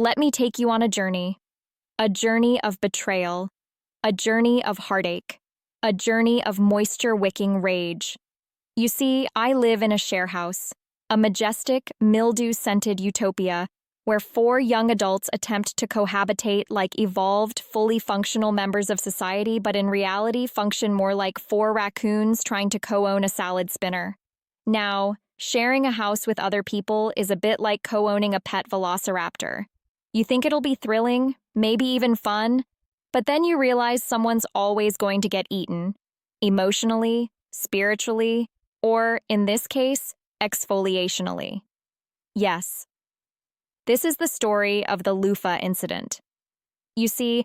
Let me take you on a journey of betrayal, a journey of heartache, a journey of moisture-wicking rage. You see, I live in a share house, a majestic, mildew-scented utopia where 4 young adults attempt to cohabitate like evolved, fully functional members of society, but in reality function more like 4 raccoons trying to co-own a salad spinner. Now, sharing a house with other people is a bit like co-owning a pet velociraptor. You think it'll be thrilling, maybe even fun, but then you realize someone's always going to get eaten, emotionally, spiritually, or, in this case, exfoliationally. Yes. This is the story of the loofah incident. You see,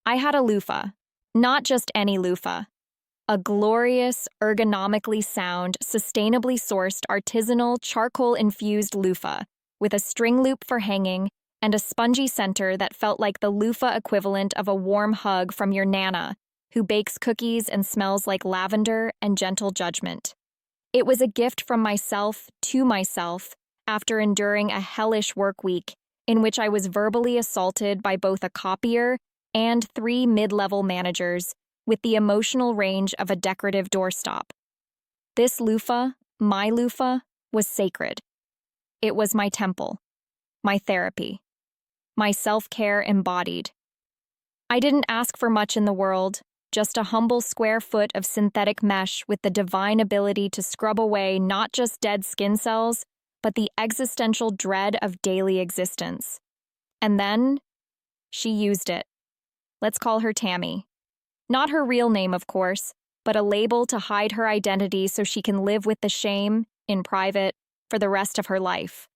I had a loofah, not just any loofah. A glorious, ergonomically sound, sustainably sourced, artisanal, charcoal-infused loofah with a string loop for hanging and a spongy center that felt like the loofah equivalent of a warm hug from your nana, who bakes cookies and smells like lavender and gentle judgment. It was a gift from myself to myself after enduring a hellish work week in which I was verbally assaulted by both a copier and 3 mid-level managers with the emotional range of a decorative doorstop. This loofah, my loofah, was sacred. It was my temple, my therapy, my self-care embodied. I didn't ask for much in the world, just a humble square foot of synthetic mesh with the divine ability to scrub away not just dead skin cells, but the existential dread of daily existence. And then, she used it. Let's call her Tammy. Not her real name, of course, but a label to hide her identity so she can live with the shame, in private, for the rest of her life.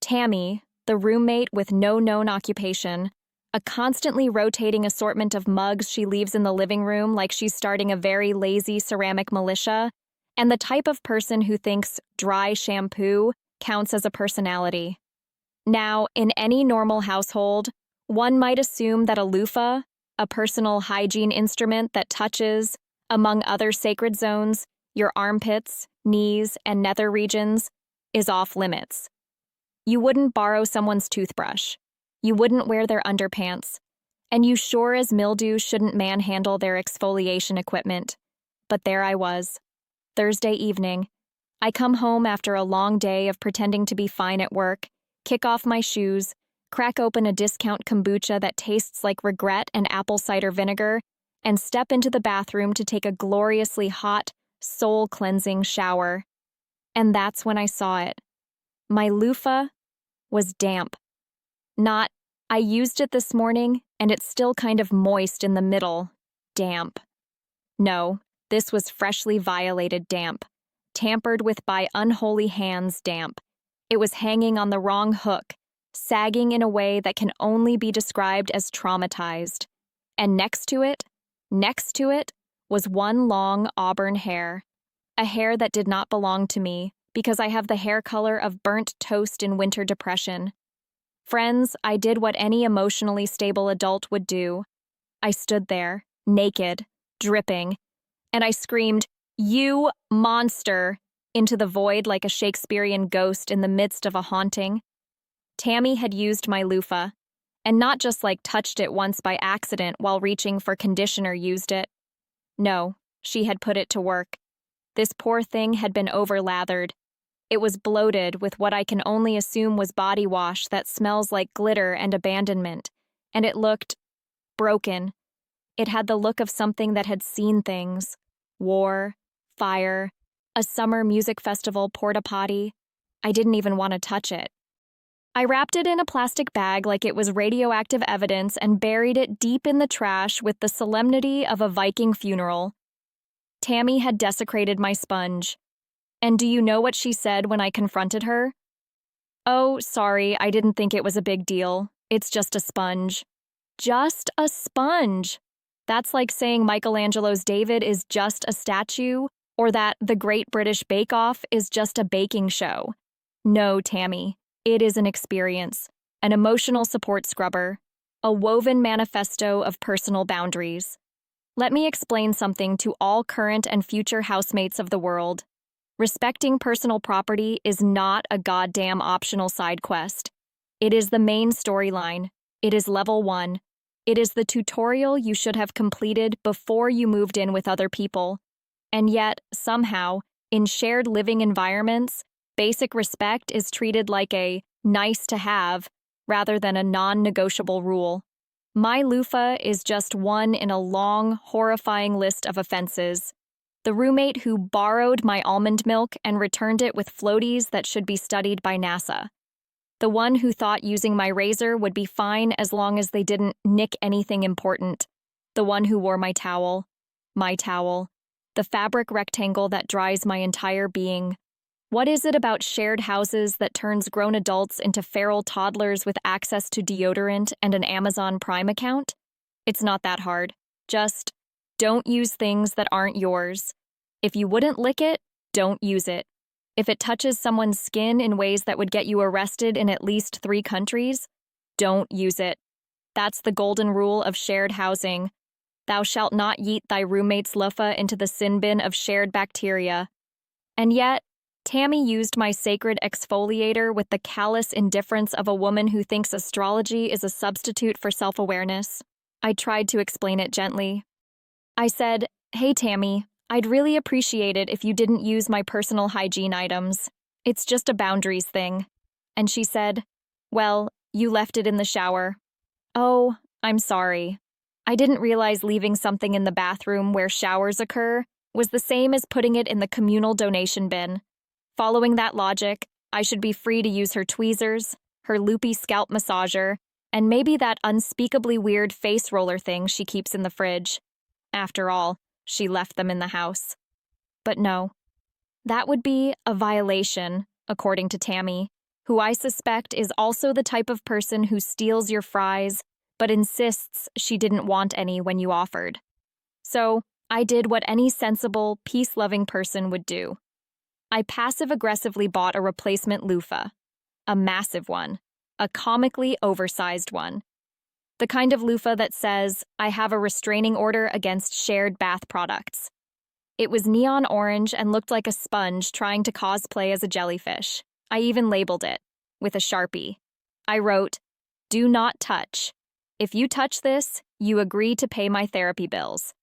Tammy, the roommate with no known occupation, a constantly rotating assortment of mugs she leaves in the living room like she's starting a very lazy ceramic militia, and the type of person who thinks dry shampoo counts as a personality. Now, in any normal household, one might assume that a loofah, a personal hygiene instrument that touches, among other sacred zones, your armpits, knees, and nether regions, is off limits. You wouldn't borrow someone's toothbrush. You wouldn't wear their underpants. And you sure as mildew shouldn't manhandle their exfoliation equipment. But there I was. Thursday evening. I come home after a long day of pretending to be fine at work, kick off my shoes, crack open a discount kombucha that tastes like regret and apple cider vinegar, and step into the bathroom to take a gloriously hot, soul-cleansing shower. And that's when I saw it. My loofah was damp. Not, I used it this morning, and it's still kind of moist in the middle, damp. No, this was freshly violated damp. Tampered with by unholy hands damp. It was hanging on the wrong hook, sagging in a way that can only be described as traumatized. And next to it, was one long auburn hair. A hair that did not belong to me, because I have the hair color of burnt toast in winter depression. Friends, I did what any emotionally stable adult would do. I stood there, naked, dripping, and I screamed, "You monster!" into the void like a Shakespearean ghost in the midst of a haunting. Tammy had used my loofah, and not just like touched it once by accident while reaching for conditioner used it. No, she had put it to work. This poor thing had been overlathered. It was bloated with what I can only assume was body wash that smells like glitter and abandonment, and it looked broken. It had the look of something that had seen things. War, fire, a summer music festival porta-potty. I didn't even want to touch it. I wrapped it in a plastic bag like it was radioactive evidence and buried it deep in the trash with the solemnity of a Viking funeral. Tammy had desecrated my sponge. And do you know what she said when I confronted her? "Oh, sorry, I didn't think it was a big deal. It's just a sponge." Just a sponge. That's like saying Michelangelo's David is just a statue, or that The Great British Bake Off is just a baking show. No, Tammy, it is an experience, an emotional support scrubber, a woven manifesto of personal boundaries. Let me explain something to all current and future housemates of the world. Respecting personal property is not a goddamn optional side quest. It is the main storyline. It is level 1. It is the tutorial you should have completed before you moved in with other people. And yet, somehow, in shared living environments, basic respect is treated like a nice to have rather than a non-negotiable rule. My loofah is just one in a long, horrifying list of offenses. The roommate who borrowed my almond milk and returned it with floaties that should be studied by NASA. The one who thought using my razor would be fine as long as they didn't nick anything important. The one who wore my towel, the fabric rectangle that dries my entire being. What is it about shared houses that turns grown adults into feral toddlers with access to deodorant and an Amazon Prime account? It's not that hard. Just don't use things that aren't yours. If you wouldn't lick it, don't use it. If it touches someone's skin in ways that would get you arrested in at least 3 countries, don't use it. That's the golden rule of shared housing. Thou shalt not yeet thy roommate's loofah into the sin bin of shared bacteria. And yet, Tammy used my sacred exfoliator with the callous indifference of a woman who thinks astrology is a substitute for self-awareness. I tried to explain it gently. I said, "Hey, Tammy, I'd really appreciate it if you didn't use my personal hygiene items. It's just a boundaries thing." And she said, "Well, you left it in the shower." "Oh, I'm sorry. I didn't realize leaving something in the bathroom where showers occur was the same as putting it in the communal donation bin. Following that logic, I should be free to use her tweezers, her loopy scalp massager, and maybe that unspeakably weird face roller thing she keeps in the fridge. After all, she left them in the house." But no. That would be a violation, according to Tammy, who I suspect is also the type of person who steals your fries but insists she didn't want any when you offered. So, I did what any sensible, peace-loving person would do. I passive-aggressively bought a replacement loofah. A massive one. A comically oversized one. The kind of loofah that says, "I have a restraining order against shared bath products." It was neon orange and looked like a sponge trying to cosplay as a jellyfish. I even labeled it, with a Sharpie. I wrote, "Do not touch. If you touch this, you agree to pay my therapy bills."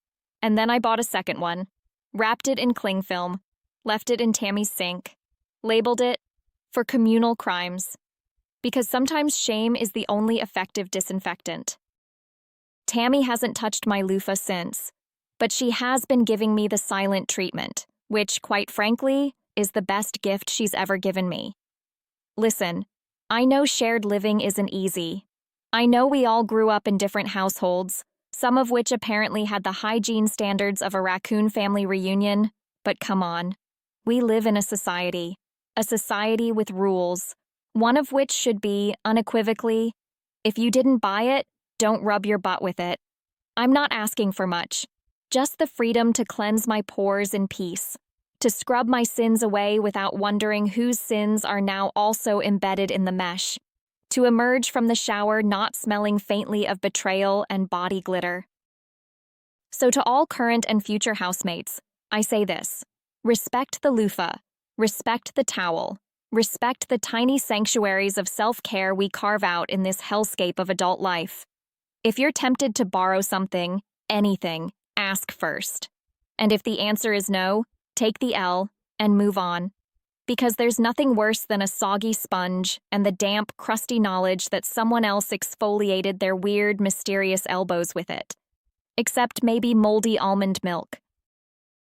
And then I bought a second one, wrapped it in cling film, left it in Tammy's sink, labeled it, "For communal crimes." Because sometimes shame is the only effective disinfectant. Tammy hasn't touched my loofah since, but she has been giving me the silent treatment, which, quite frankly, is the best gift she's ever given me. Listen, I know shared living isn't easy. I know we all grew up in different households, some of which apparently had the hygiene standards of a raccoon family reunion, but come on. We live in a society with rules, one of which should be, unequivocally, if you didn't buy it, don't rub your butt with it. I'm not asking for much, just the freedom to cleanse my pores in peace, to scrub my sins away without wondering whose sins are now also embedded in the mesh, to emerge from the shower not smelling faintly of betrayal and body glitter. So to all current and future housemates, I say this: respect the loofah, respect the towel, respect the tiny sanctuaries of self-care we carve out in this hellscape of adult life. If you're tempted to borrow something, anything, ask first. And if the answer is no, take the L and move on. Because there's nothing worse than a soggy sponge and the damp, crusty knowledge that someone else exfoliated their weird, mysterious elbows with it. Except maybe moldy almond milk.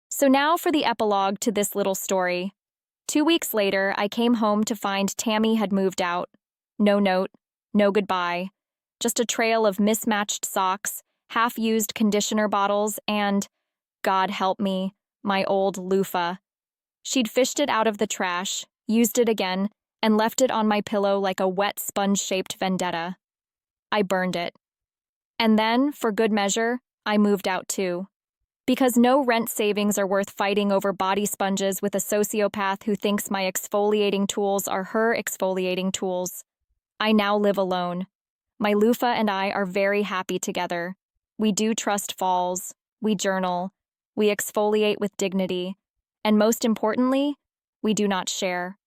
So now for the epilogue to this little story. 2 weeks later, I came home to find Tammy had moved out. No note, no goodbye. Just a trail of mismatched socks, half-used conditioner bottles, and, God help me, my old loofah. She'd fished it out of the trash, used it again, and left it on my pillow like a wet sponge-shaped vendetta. I burned it. And then, for good measure, I moved out too. Because no rent savings are worth fighting over body sponges with a sociopath who thinks my exfoliating tools are her exfoliating tools. I now live alone. My loofah and I are very happy together. We do trust falls, we journal, we exfoliate with dignity, and most importantly, we do not share.